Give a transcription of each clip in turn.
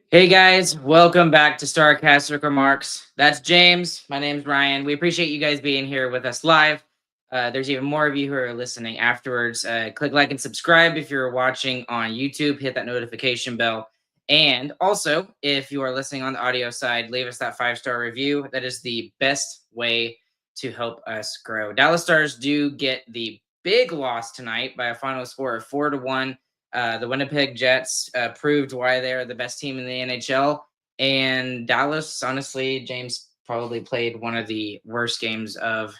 Hey guys, welcome back to Starcastic Remarks. That's James. My name's Ryan. We appreciate you guys being here with us live. There's even more of you who are listening afterwards. Click like and subscribe if you're watching on YouTube. Hit that notification bell. And also, if you are listening on the audio side, leave us that 5-star review. That is the best way to help us grow. Dallas Stars do get the big loss tonight by a final score of 4-1. The Winnipeg Jets proved why they're the best team in the NHL. And Dallas, honestly, James probably played one of the worst games of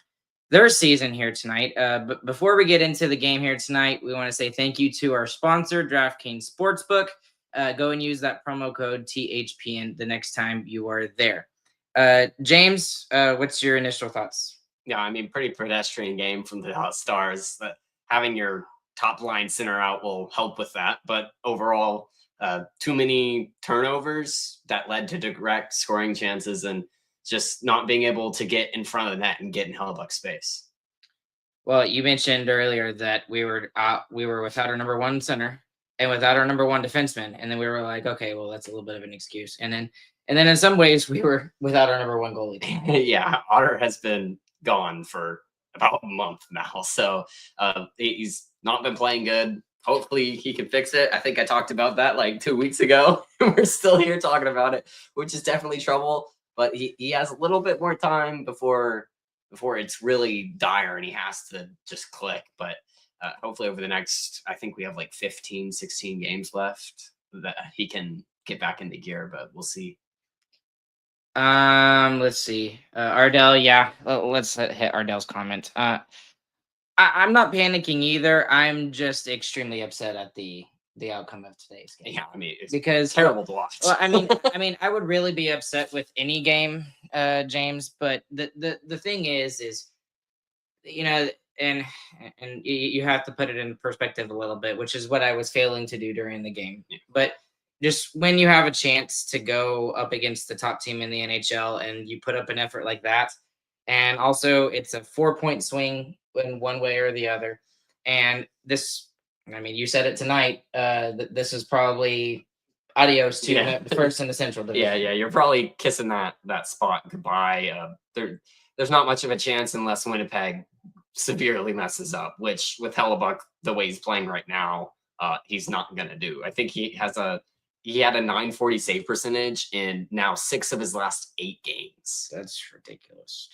their season here tonight. But before we get into the game here tonight, we want to say thank you to our sponsor, DraftKings Sportsbook. Go and use that promo code THPN the next time you are there. James, what's your initial thoughts? Yeah, I mean, pretty pedestrian game from the Dallas Stars. Having your top line center out will help with that. But overall, too many turnovers that led to direct scoring chances and just not being able to get in front of the net and get in Hellebuyck space. Well, you mentioned earlier that we were without our number one center and without our number one defenseman. And then we were like, okay, well, that's a little bit of an excuse. And then in some ways we were without our number one goalie. Yeah, Otter has been gone for about a month now. So he's not been playing good. Hopefully he can fix it. I think I talked about that like 2 weeks ago. We're still here talking about it, which is definitely trouble. But he has a little bit more time before it's really dire and he has to just click. But hopefully over the next, I think we have like 15, 16 games left that he can get back into gear, but we'll see. Let's see. Ardell, yeah. Let's hit Ardell's comment. I'm not panicking either. I'm just extremely upset at the outcome of today's game. Yeah, I mean, it's because terrible to watch. Well, I mean, I would really be upset with any game, James. But the thing is, you know, and you have to put it in perspective a little bit, which is what I was failing to do during the game. Yeah. But just when you have a chance to go up against the top team in the NHL and you put up an effort like that, and also it's a 4-point swing in one way or the other. And this, I mean, you said it tonight, this is probably adios to the first in the Central Division. Yeah, you're probably kissing that spot goodbye. There's not much of a chance unless Winnipeg severely messes up, which with Hellebuyck, the way he's playing right now, he's not going to do. I think he had a 940 save percentage in now 6 of his last 8 games. That's ridiculous.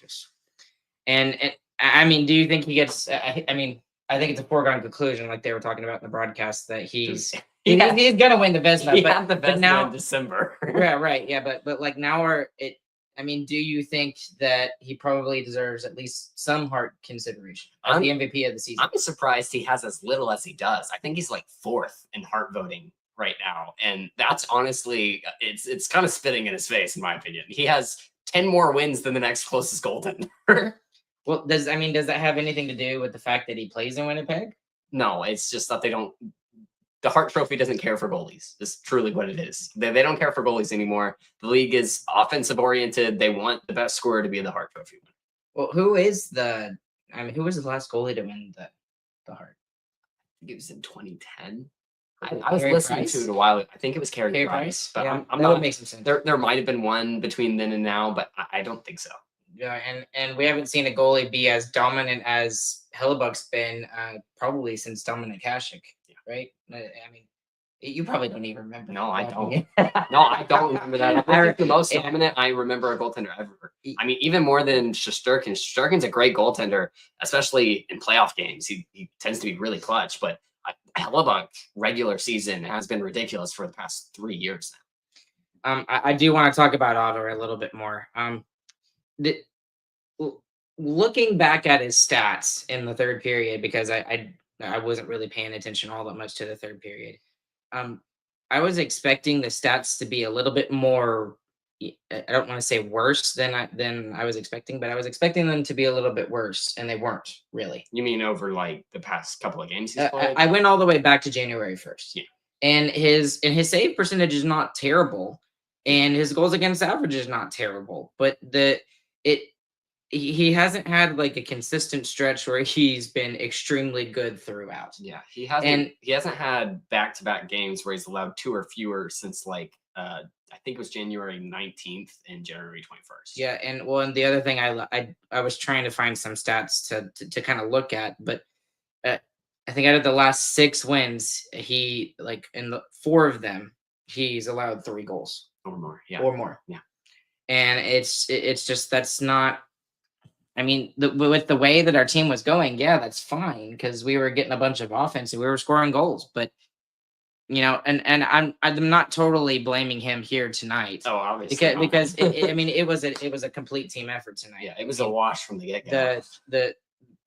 And I mean, do you think he gets? I mean, I think it's a foregone conclusion, like they were talking about in the broadcast, that he's gonna win the Vezina. He had the Vezina now in December. right. Yeah, but like now, I mean, do you think that he probably deserves at least some heart consideration as the MVP of the season? I'm surprised he has as little as he does. I think he's like 4th in heart voting right now, and that's honestly, it's kind of spitting in his face, in my opinion. He has 10 more wins than the next closest goaltender. Well, does that have anything to do with the fact that he plays in Winnipeg? No, it's just that the Hart Trophy doesn't care for goalies. That's truly what it is. They don't care for goalies anymore. The league is offensive oriented. They want the best scorer to be the Hart Trophy winner. Well, who was the last goalie to win the Hart? I think it was in 2010. I was listening to it a while ago. I think it was Carey Price. But yeah, I'm that not, would make some sense. There might have been one between then and now, but I don't think so. Yeah, and we haven't seen a goalie be as dominant as Hellebuyck's been probably since Dominik Hasek, right? I mean, you probably don't even remember. No, I don't. No, I don't remember that. I think the most dominant I remember a goaltender ever. I mean, even more than Shesterkin. Shesterkin's a great goaltender, especially in playoff games. He tends to be really clutch, but Hellebuyck regular season has been ridiculous for the past 3 years I do want to talk about Otter a little bit more. The, Looking back at his stats in the third period, because I wasn't really paying attention all that much to the third period. Um, I was expecting the stats to be a little bit more. I don't want to say worse than I was expecting, but I was expecting them to be a little bit worse, and they weren't really. You mean over like the past couple of games he's I played? I went all the way back to January 1st. Yeah. And his save percentage is not terrible, and his goals against average is not terrible, but it he hasn't had like a consistent stretch where he's been extremely good throughout. Yeah, And he hasn't had back-to-back games where he's allowed 2 or fewer since like I think it was January 19th and January 21st. yeah, and well, and the other thing I was trying to find some stats to kind of look at, but uh, I think out of the last 6 wins, he like in the 4 of them, he's allowed 3 goals Or more. Yeah. or more. Yeah. And it's just that's not. I mean, with the way that our team was going, yeah, that's fine because we were getting a bunch of offense and we were scoring goals. But and I'm not totally blaming him here tonight. Oh, obviously. Because I mean it was a complete team effort tonight. Yeah, it was a wash from the get-go.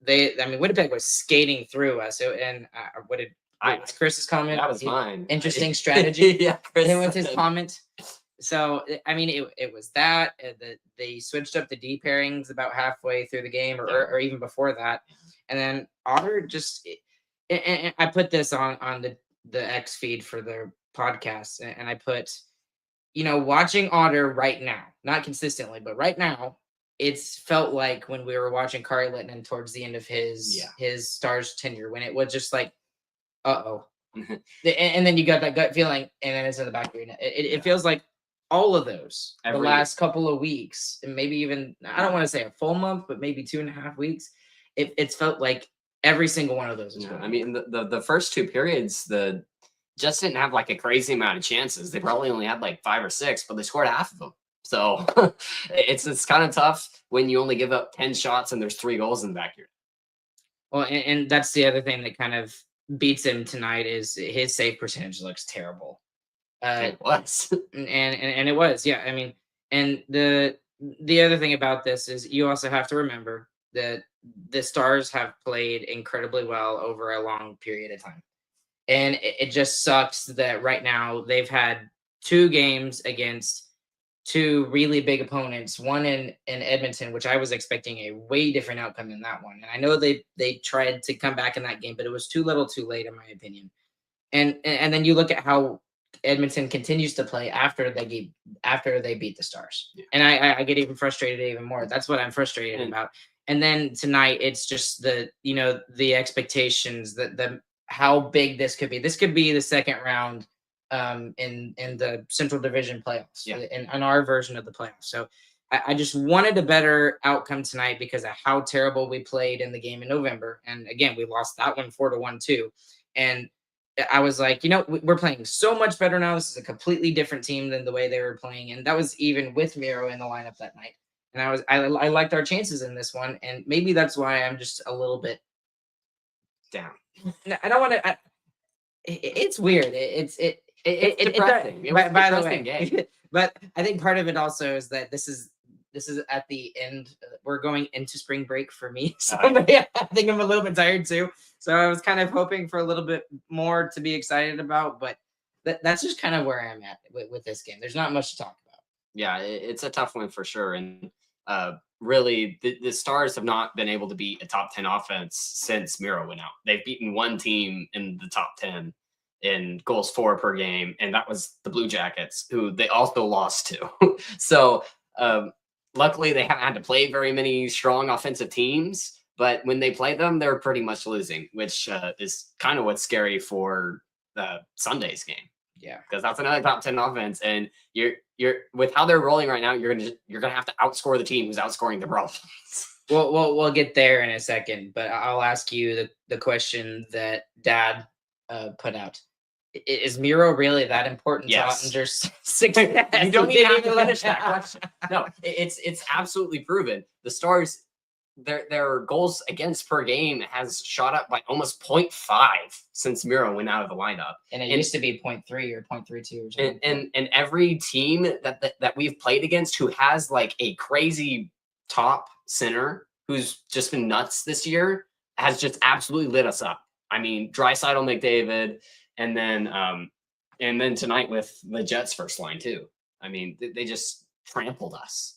Winnipeg was skating through us. And what did what's Chris's comment? That was mine. Interesting strategy. Yeah, Chris. It was his comment. So I mean, it was that they switched up the D pairings about halfway through the game, or even before that, and then Otter just. And I put this on the X feed for the podcast, and I put, watching Otter right now, not consistently, but right now, it's felt like when we were watching Kari Littman towards the end of his Stars tenure, when it was just like, uh-oh. And then you got that gut feeling, and then it's in the back of your neck. It feels like all of those the last couple of weeks, and maybe even, I don't want to say a full month, but maybe 2.5 weeks. It's felt like every single one of those is I mean, the first 2 periods, the Jets didn't have like a crazy amount of chances. They probably only had like 5 or 6, but they scored half of them. So it's kind of tough when you only give up 10 shots and there's 3 goals in the back here. Well, and that's the other thing that kind of beats him tonight is his save percentage looks terrible. It was. and it was, yeah. I mean, and the other thing about this is you also have to remember that the Stars have played incredibly well over a long period of time. And it just sucks that right now they've had 2 games against 2 really big opponents, one in Edmonton, which I was expecting a way different outcome in that one. And I know they tried to come back in that game, but it was too little too late, in my opinion. And then you look at how Edmonton continues to play after they beat the Stars. Yeah. And I get even frustrated even more. That's what I'm frustrated about. And then tonight, it's just the expectations that how big this could be. This could be the second round in the Central Division playoffs, in our version of the playoffs. So I just wanted a better outcome tonight because of how terrible we played in the game in November. And again, we lost that one 4-1 too. And I was like, we're playing so much better now. This is a completely different team than the way they were playing. And that was even with Miro in the lineup that night. And I liked our chances in this one. And maybe that's why I'm just a little bit down. I don't want to. It's weird. It's depressing. By the way, but I think part of it also is that this is at the end. We're going into spring break for me, so I think I'm a little bit tired too. So I was kind of hoping for a little bit more to be excited about, but that's just kind of where I'm at with this game. There's not much to talk about. Yeah, it's a tough one for sure, and really, the Stars have not been able to beat a top 10 offense since Miro went out. They've beaten one team in the top 10 in goals for per game, and that was the Blue Jackets, who they also lost to. So luckily, they haven't had to play very many strong offensive teams, but when they play them, they're pretty much losing, which is kind of what's scary for Sunday's game. Yeah, because that's another top 10 offense, and you're with how they're rolling right now, you're gonna have to outscore the team who's outscoring the offense. We'll get there in a second, but I'll ask you the question that Dad put out. Is Miro really that important to Ottinger's success? You don't even have to finish that question. No, it's absolutely proven. The Stars their goals against per game has shot up by almost 0.5 since Miro went out of the lineup. And it used to be 0.3 or 0.32 or something. And every team that we've played against who has like a crazy top center who's just been nuts this year has just absolutely lit us up. I mean, Draisaitl, McDavid, and then tonight with the Jets first line too. I mean, they just trampled us.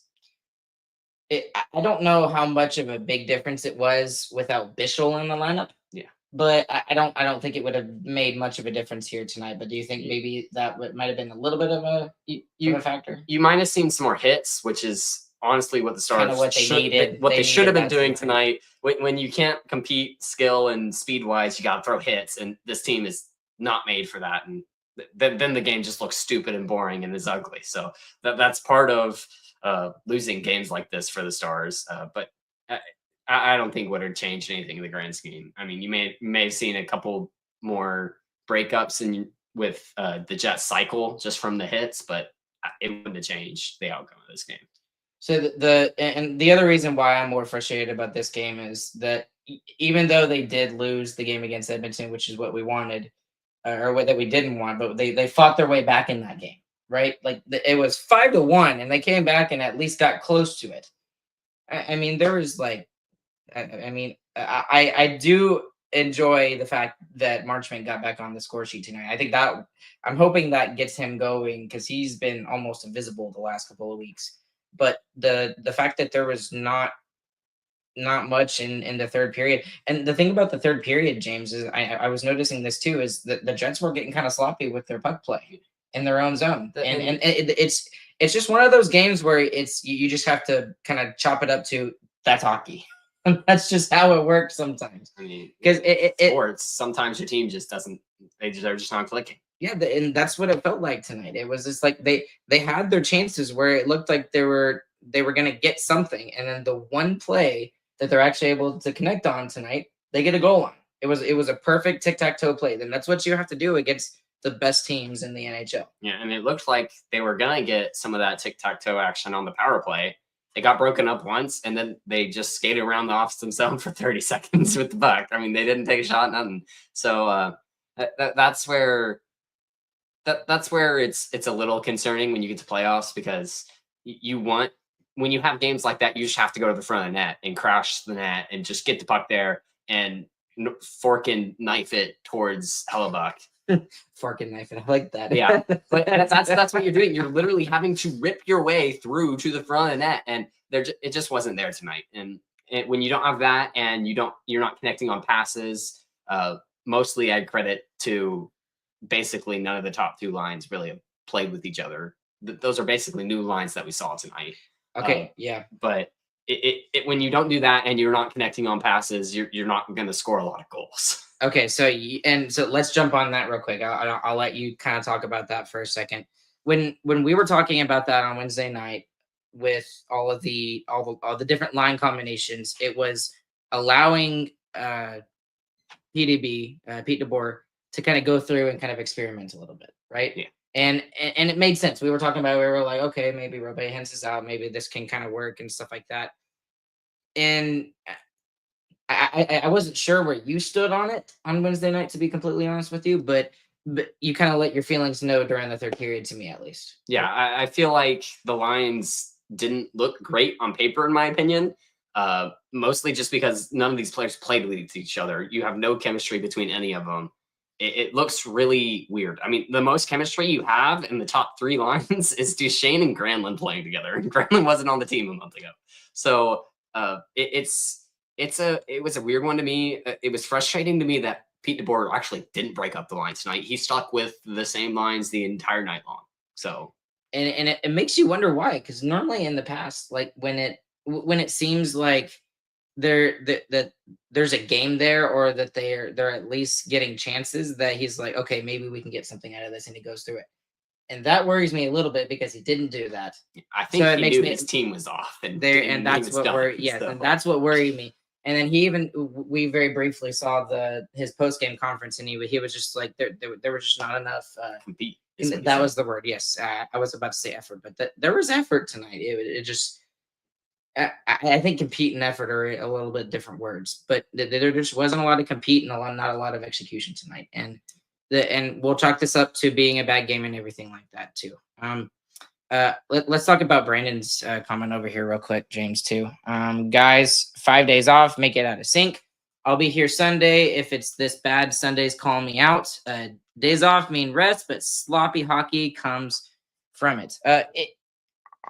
I don't know how much of a big difference it was without Bischel in the lineup. Yeah, but I don't think it would have made much of a difference here tonight. But do you think maybe that might have been a little bit of a factor? You might have seen some more hits, which is honestly what the Stars what they needed. What they should have been doing tonight. When you can't compete skill and speed wise, you got to throw hits, and this team is not made for that. And then the game just looks stupid and boring and is ugly. So that's part of losing games like this for the Stars. But I don't think would have changed anything in the grand scheme. I mean, you may have seen a couple more breakups with the Jets cycle just from the hits, but it wouldn't have changed the outcome of this game. So the other reason why I'm more frustrated about this game is that even though they did lose the game against Edmonton, which is what we wanted, or what that we didn't want, but they fought their way back in that game, right? Like it was 5-1, and they came back and at least got close to it. I mean, there was like, I do enjoy the fact that Marchment got back on the score sheet tonight. I think that I'm hoping that gets him going because he's been almost invisible the last couple of weeks. But the fact that there was not much in the third period, and the thing about the third period, James, is I was noticing this too, is that the Jets were getting kind of sloppy with their puck play in their own zone, and it's just one of those games where you just have to kind of chop it up to that's hockey. That's just how it works sometimes. I mean, because sports, sometimes your team just doesn't. They're just not clicking. Yeah, and that's what it felt like tonight. It was just like they had their chances where it looked like they were going to get something, and then the one play that they're actually able to connect on tonight, they get a goal on. It was a perfect tic-tac-toe play. Then that's what you have to do against the best teams in the NHL. Yeah, and it looked like they were gonna get some of that tic-tac-toe action on the power play. It got broken up once, and then they just skated around the offensive zone for 30 seconds with the puck. I mean, they didn't take a shot, nothing. So that's where it's a little concerning when you get to playoffs, because when you have games like that, you just have to go to the front of the net and crash the net and just get the puck there and fork and knife it towards Hellebuyck. Fork and knife it. I like that. Yeah, but that's what you're doing. You're literally having to rip your way through to the front of the net, and it just wasn't there tonight. And when you don't have that, and you're not connecting on passes, mostly I credit to basically none of the top two lines really have played with each other. Those are basically new lines that we saw tonight. Okay, yeah, but when you don't do that and you're not connecting on passes, you're not going to score a lot of goals. Okay, so let's jump on that real quick. I'll let you kind of talk about that for a second. When we were talking about that on Wednesday night with all the different line combinations, it was allowing Pete DeBoer to kind of go through and kind of experiment a little bit, right? Yeah. And it made sense. We were talking about it, we were like, okay, maybe Robe Hens is out, maybe this can kind of work and stuff like that. And I wasn't sure where you stood on it on Wednesday night, to be completely honest with you, but you kind of let your feelings know during the third period, to me at least. Yeah, I feel like the lines didn't look great on paper, in my opinion. Mostly just because none of these players played with each other. You have no chemistry between any of them. It looks really weird. I mean, the most chemistry you have in the top three lines is Duchesne and Granlund playing together, and Granlund wasn't on the team a month ago. So it was a weird one to me. It was frustrating to me that Pete DeBoer actually didn't break up the lines tonight. He stuck with the same lines the entire night long. So and it makes you wonder why, because normally in the past, like when it seems like that there's a game there, or that they're at least getting chances, that he's like, okay, maybe we can get something out of this, and he goes through it. And that worries me a little bit because he didn't do that. I think so he knew his team was off, and that's what and that's what worried me. And then we very briefly saw his post game conference, and he was just like, there was just not enough compete. That was the word. Yes, I was about to say effort, but there was effort tonight. It just I think compete and effort are a little bit different words, but there just wasn't a lot of compete and not a lot of execution tonight. And we'll chalk this up to being a bad game and everything like that too. Let's talk about Brandon's comment over here real quick, James, too. Guys, 5 days off, make it out of sync. I'll be here Sunday. If it's this bad, Sundays call me out. Days off mean rest, but sloppy hockey comes from it.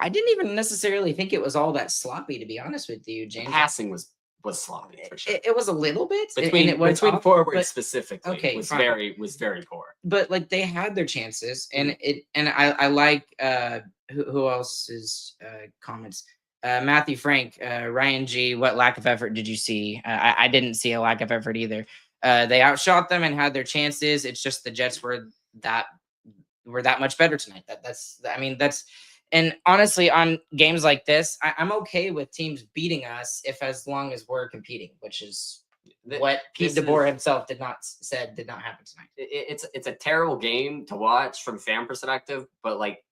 I didn't even necessarily think it was all that sloppy, to be honest with you, James. The passing was sloppy for sure. It was a little bit between forwards specifically. Okay, was fine. very poor. But like they had their chances, and I like who else's comments. Matthew Frank, Ryan G. What lack of effort did you see? I didn't see a lack of effort either. They outshot them and had their chances. It's just the Jets were that much better tonight. That's. And honestly, on games like this, I'm okay with teams beating us as long as we're competing, which is what Pete DeBoer himself did not happen tonight. It's a terrible game to watch from fan perspective, but like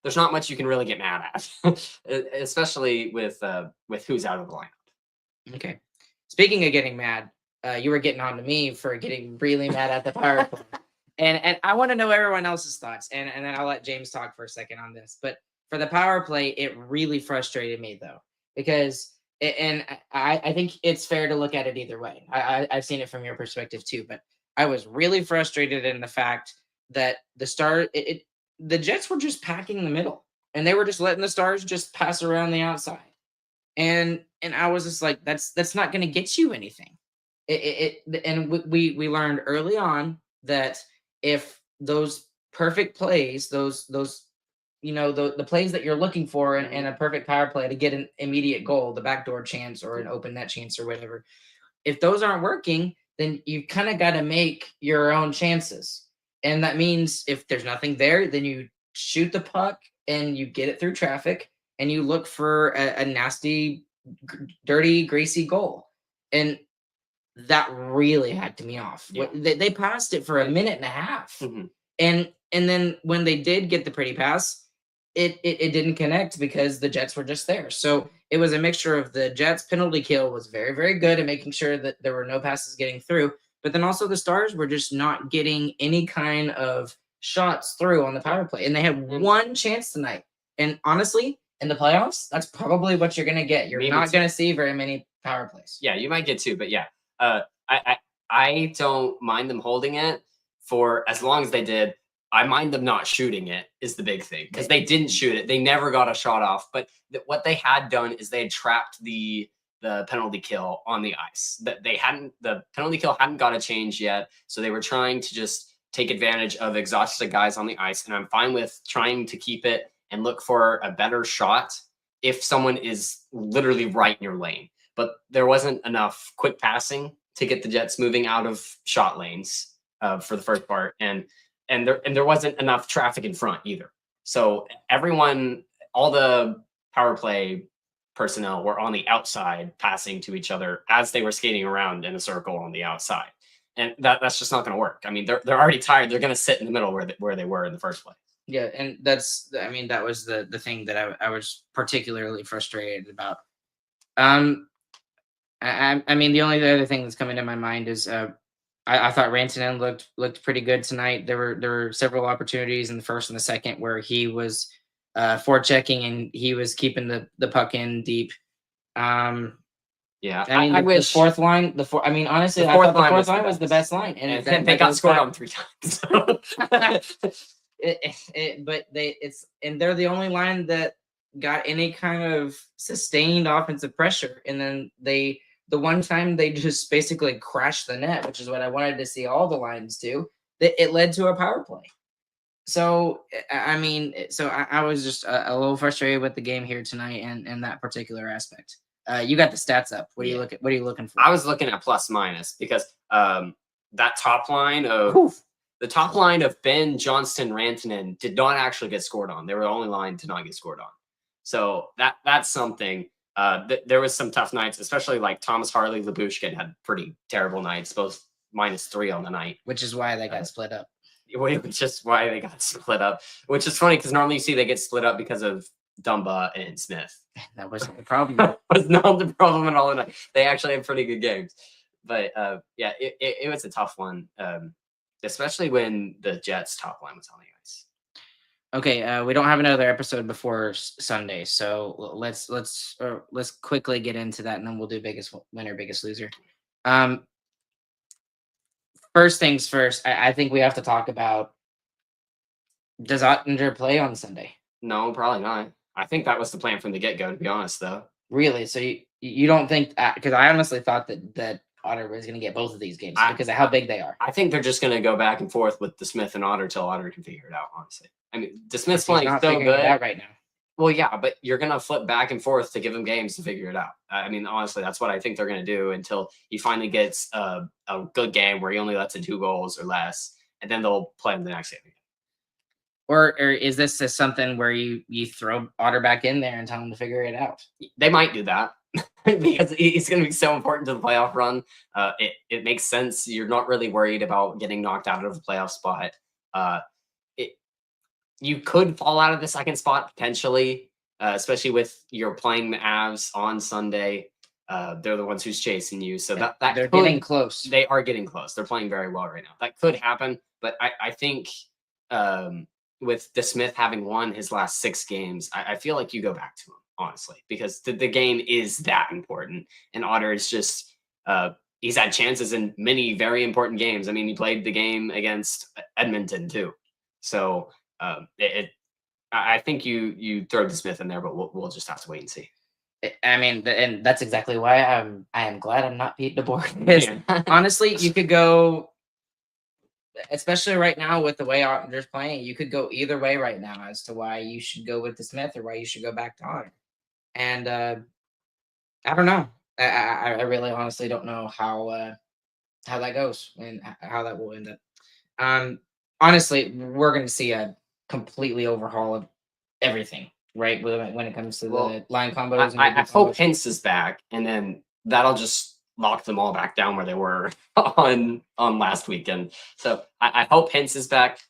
there's not much you can really get mad at, especially with who's out of the lineup. Okay. Speaking of getting mad, you were getting on to me for getting really mad at the power play. And I want to know everyone else's thoughts, and then I'll let James talk for a second on this. But for the power play, it really frustrated me though, because I think it's fair to look at it either way. I've seen it from your perspective too, but I was really frustrated in the fact that the Jets were just packing the middle, and they were just letting the Stars just pass around the outside, and I was just like, that's not going to get you anything. And we learned early on that if those perfect plays, those the plays that you're looking for in a perfect power play to get an immediate goal, the backdoor chance or an open net chance or whatever, if those aren't working, then you kind of got to make your own chances. And that means if there's nothing there, then you shoot the puck and you get it through traffic and you look for a nasty, dirty, greasy goal. And that really hacked me off. Yeah. They passed it for a minute and a half. Mm-hmm. And then when they did get the pretty pass, it didn't connect because the Jets were just there. So it was a mixture of the Jets penalty kill was very, very good at making sure that there were no passes getting through. But then also the Stars were just not getting any kind of shots through on the power play. And they had one chance tonight. And honestly, in the playoffs, that's probably what you're going to get. You're not going to see very many power plays. Yeah, you might get two, but yeah. I don't mind them holding it for as long as they did. I mind them not shooting it is the big thing, because they didn't shoot it. They never got a shot off. But what they had done is they had trapped the penalty kill on the ice. That the penalty kill hadn't got a change yet, so they were trying to just take advantage of exhausted guys on the ice. And I'm fine with trying to keep it and look for a better shot if someone is literally right in your lane. But there wasn't enough quick passing to get the Jets moving out of shot lanes for the first part, and there wasn't enough traffic in front either. So all the power play personnel were on the outside passing to each other as they were skating around in a circle on the outside, and that's just not going to work. I mean, they're already tired. They're going to sit in the middle where they were in the first place. Yeah, and that was the thing that I was particularly frustrated about. I mean, the only other thing that's coming to my mind is I thought Rantanen looked pretty good tonight. There were several opportunities in the first and the second where he was forechecking and he was keeping the puck in deep. Yeah, I mean, the fourth line. Honestly, I thought the fourth line was the best line, and they got scored on 3 times. So. They're the only line that got any kind of sustained offensive pressure, and then the one time they just basically crashed the net, which is what I wanted to see all the lines do. It led to a power play. So I was just a little frustrated with the game here tonight and that particular aspect. You got the stats up. What are you looking for? I was looking at plus minus because that top line of the top line of Ben, Johnston, Rantanen did not actually get scored on. They were the only line to not get scored on. So that's something. There was some tough nights, especially like Thomas Harley, Labushkin had pretty terrible nights, both -3 on the night. Which is why they got split up. Which is why they got split up. Which is funny because normally you see they get split up because of Dumba and Smith. That wasn't the problem. That was not the problem at all tonight. They actually had pretty good games. But yeah, it was a tough one, especially when the Jets' top line was on the ice. Okay, we don't have another episode before Sunday, so let's quickly get into that, and then we'll do biggest winner, biggest loser. First things first, I think we have to talk about, does Oettinger play on Sunday? No, probably not. I think that was the plan from the get go. To be honest, though. Really? So you don't think? Because I honestly thought that Otter was going to get both of these games because of how big they are. I think they're just going to go back and forth with DeSmith and Otter till Otter can figure it out. Honestly, I mean, DeSmith's playing so good right now. Well, yeah, but you're going to flip back and forth to give him games to figure it out. I mean, honestly, that's what I think they're going to do until he finally gets a good game where he only lets in 2 goals or less, and then they'll play him the next game. Or is this just something where you throw Otter back in there and tell him to figure it out? They might do that because he's going to be so important to the playoff run. It makes sense. You're not really worried about getting knocked out of the playoff spot. You could fall out of the second spot potentially, especially with you're playing the Avs on Sunday. They're the ones who's chasing you. So that they're getting close. They are getting close. They're playing very well right now. That could happen. But I think with DeSmith having won his last 6 games, I feel like you go back to him, honestly, because the game is that important. And Otter is just he's had chances in many very important games. I mean, he played the game against Edmonton too. So I think you throw DeSmith in there, but we'll just have to wait and see. I mean, and that's exactly why I am glad I'm not Pete DeBoer. Because honestly, you could go, especially right now with the way Ottinger's playing, you could go either way right now as to why you should go with DeSmith or why you should go back to Otter. And I don't know. I really honestly don't know how that goes and how that will end up. Honestly, we're going to see a completely overhaul of everything, right? When it comes to the line combos. I hope Hintz is back, and then that'll just lock them all back down where they were on last weekend. So I hope Hintz is back.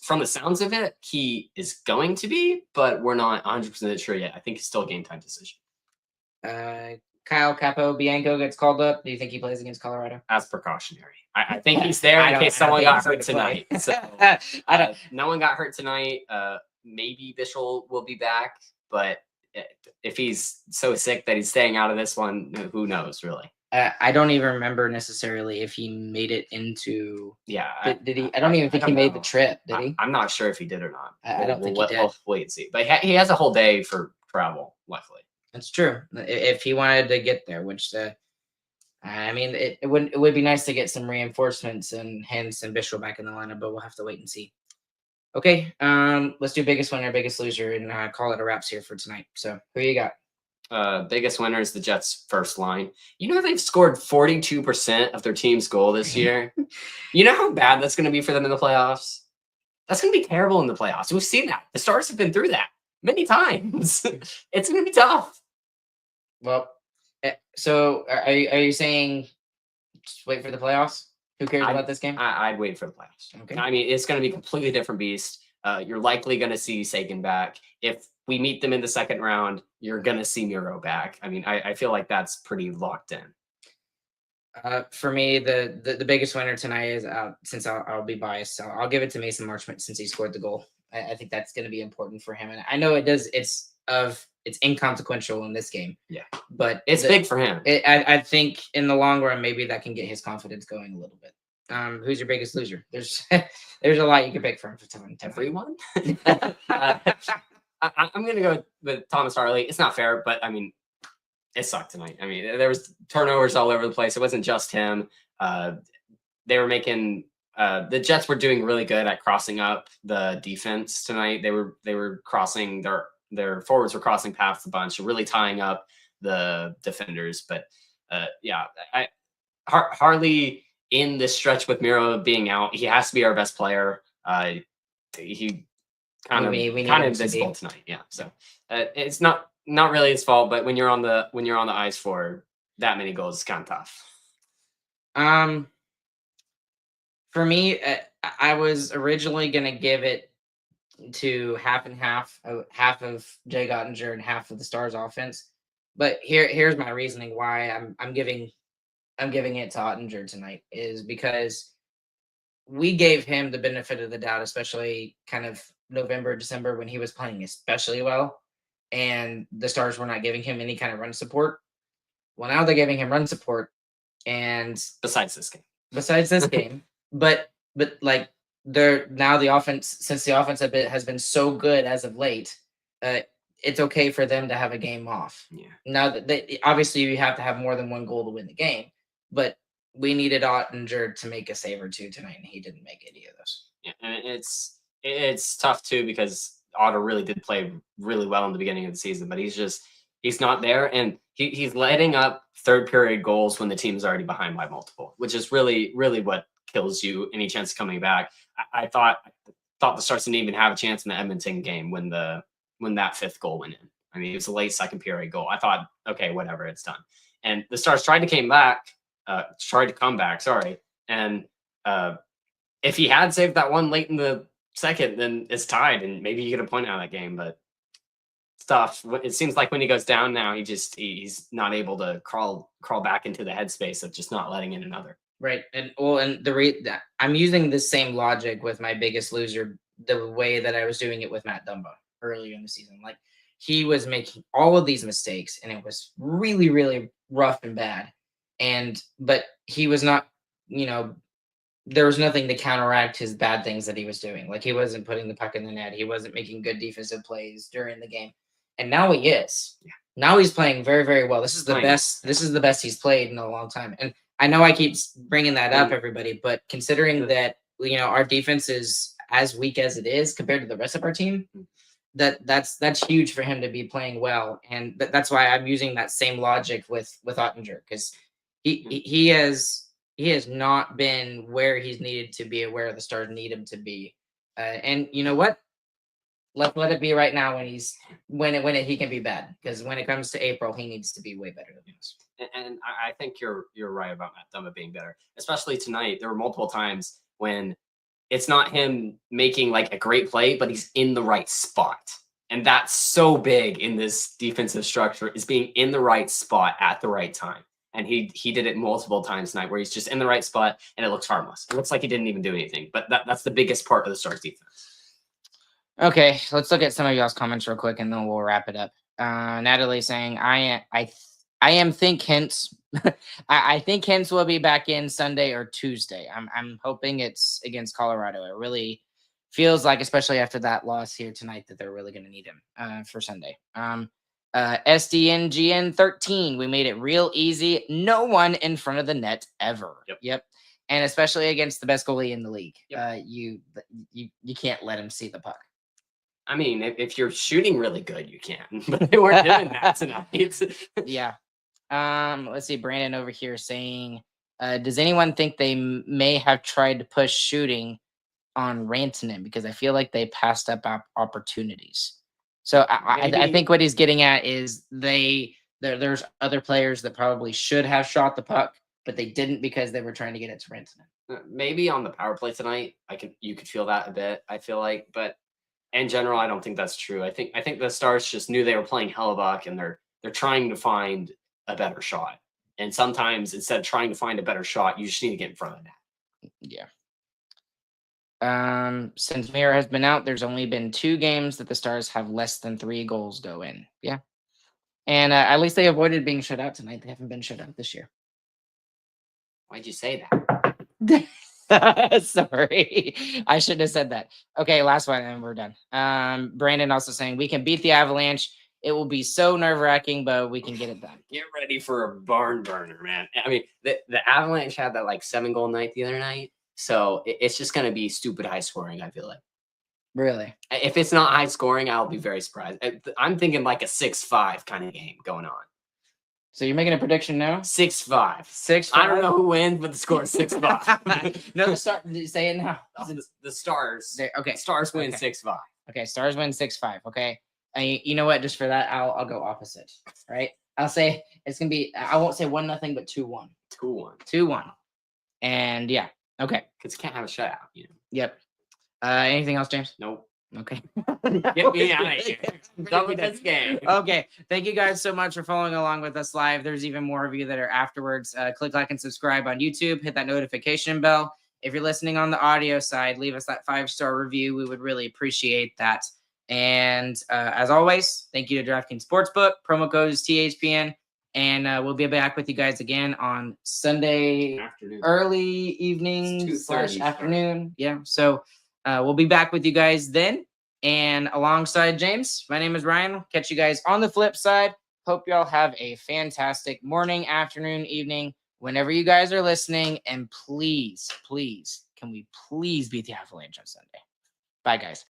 From the sounds of it, he is going to be, but we're not 100% sure yet. I think it's still a game time decision. Kyle Capobianco gets called up. Do you think he plays against Colorado? As precautionary. I think he's there in case someone got hurt tonight. So no one got hurt tonight. Maybe Bischel will be back, but if he's so sick that he's staying out of this one, who knows, really? I don't even remember necessarily if he made it into. Yeah. Did he? I don't even think he made the trip. Did he? I'm not sure if he did or not. I don't think he did. We'll wait and see. But he has a whole day for travel, luckily. That's true. If he wanted to get there, which I mean, it would be nice to get some reinforcements and Hintz and Bischel back in the lineup, but we'll have to wait and see. Okay, let's do biggest winner, biggest loser, and call it a wraps here for tonight. So, who you got? Biggest winner is the Jets' first line. You know they've scored 42% of their team's goal this year. You know how bad that's going to be for them in the playoffs? That's going to be terrible in the playoffs. We've seen that. The Stars have been through that many times. It's going to be tough. Well, so are you saying just wait for the playoffs? Who cares about this game? I'd wait for the playoffs. Okay. I mean, it's going to be a completely different beast. You're likely going to see Sagan back. If we meet them in the second round, you're going to see Miro back. I mean, I feel like that's pretty locked in. For me, the biggest winner tonight is, since I'll be biased, so I'll give it to Mason Marchment since he scored the goal. I think that's going to be important for him. And I know it's inconsequential in this game. Yeah. But it's big for him. I think in the long run, maybe that can get his confidence going a little bit. Who's your biggest loser? There's a lot you can pick from for time. Everyone? I'm going to go with Thomas Harley. It's not fair, but I mean, it sucked tonight. I mean, there was turnovers all over the place. It wasn't just him. They were making the Jets were doing really good at crossing up the defense tonight. They were crossing their forwards were crossing paths a bunch, really tying up the defenders. But Harley in this stretch with Miro being out, he has to be our best player. He kind of invisible tonight. Yeah. So it's not really his fault, but when you're on the ice for that many goals, it's kind of tough. For me, I was originally gonna give it to half and half, half of Jay Oettinger and half of the Stars offense. But here's my reasoning why I'm giving it to Oettinger tonight is because we gave him the benefit of the doubt, especially kind of November, December when he was playing especially well, and the Stars were not giving him any kind of run support. Well, now they're giving him run support, and Besides this game. besides this game, but like they're now the offense since the offense has been so good as of late, uh, it's okay for them to have a game off. Yeah. Now that obviously you have to have more than one goal to win the game, but we needed Oettinger to make a save or two tonight, and he didn't make any of those. Yeah, and it's tough too because Otter really did play really well in the beginning of the season, but he's not there, and he's letting up third period goals when the team's already behind by multiple, which is really what kills you any chance of coming back. I thought the Stars didn't even have a chance in the Edmonton game when that fifth goal went in. I mean, it was a late second period goal. I thought, okay, whatever, it's done. And the Stars tried to come back, sorry. And if he had saved that one late in the second, then it's tied, and maybe you get a point out of that game. But stuff. It seems like when he goes down now, he's not able to crawl back into the headspace of just not letting in another. Right, and I'm using the same logic with my Biggest Loser, the way that I was doing it with Matt Dumba earlier in the season. Like he was making all of these mistakes, and it was really rough and bad. But he was not, there was nothing to counteract his bad things that he was doing. Like he wasn't putting the puck in the net. He wasn't making good defensive plays during the game. And now he is. Yeah. Now he's playing very well. This is the best. This is the best he's played in a long time. And I know I keep bringing that up, everybody, but considering that our defense is as weak as it is compared to the rest of our team, that's huge for him to be playing well. And that's why I'm using that same logic with Oettinger, because he has not been where he's needed to be, where the Stars need him to be. And you know what? Let it be right now when he can be bad, because when it comes to April, he needs to be way better than this. And I think you're right about Matt Dumba being better, especially tonight. There were multiple times when it's not him making like a great play, but he's in the right spot. And that's so big in this defensive structure, is being in the right spot at the right time. And he did it multiple times tonight where he's just in the right spot and it looks harmless. It looks like he didn't even do anything, but that's the biggest part of the Stars defense. Okay, let's look at some of y'all's comments real quick, and then we'll wrap it up. Natalie saying, I am think Hintz. I think Hintz will be back in Sunday or Tuesday. I'm hoping it's against Colorado. It really feels like, especially after that loss here tonight, that they're really going to need him for Sunday. SDNGN 13. We made it real easy. No one in front of the net ever. Yep. And especially against the best goalie in the league. Yep. You can't let him see the puck. I mean, if you're shooting really good, you can. But they weren't doing that tonight. Yeah. Let's see. Brandon over here saying, does anyone think they may have tried to push shooting on Rantanen, because I feel like they passed up opportunities? So I think what he's getting at is there's other players that probably should have shot the puck, but they didn't because they were trying to get it to Rantanen. Maybe on the power play tonight, you could feel that a bit, I feel like, but in general, I don't think that's true. I think the Stars just knew they were playing Hellebuyck, and they're trying to find a better shot. And sometimes instead of trying to find a better shot, you just need to get in front of that. Yeah. Since Miro has been out, there's only been 2 games that the Stars have less than 3 goals go in. Yeah. And at least they avoided being shut out tonight. They haven't been shut out this year. Why'd you say that? Sorry, I shouldn't have said that. Okay, last one and we're done. Brandon also saying, we can beat the Avalanche. It will be so nerve-wracking, but we can get it done. Get ready for a barn burner, man. I mean, the Avalanche had that like 7-goal night the other night, so it's just going to be stupid high scoring, I feel like. Really? If it's not high scoring, I'll be very surprised. I'm thinking like a 6-5 kind of game going on. So you're making a prediction now? 6-5. 6-5? I don't know who wins, but the score is 6-5. No, the Stars. Say it now. The Stars. Okay. Stars win 6-5. Okay, Stars win 6-5. Okay. And you know what? Just for that, I'll go opposite. Right? I'll say it's gonna be. I won't say 1-0, but 2-1. 2-1. 2-1. And yeah. Okay. Because you can't have a shutout. Yep. Anything else, James? Nope. Okay. Get me out of here. Done with this game. Okay. Thank you guys so much for following along with us live. There's even more of you that are afterwards. Click like and subscribe on YouTube. Hit that notification bell. If you're listening on the audio side, leave us that 5-star review. We would really appreciate that. And as always, thank you to DraftKings Sportsbook. Promo code is THPN. And we'll be back with you guys again on Sunday Afternoon. early evening It's / 2:30 afternoon. Yeah. So we'll be back with you guys then. And alongside James, my name is Ryan. Catch you guys on the flip side. Hope y'all have a fantastic morning, afternoon, evening, whenever you guys are listening. And please, please, can we please beat the Avalanche on Sunday? Bye, guys.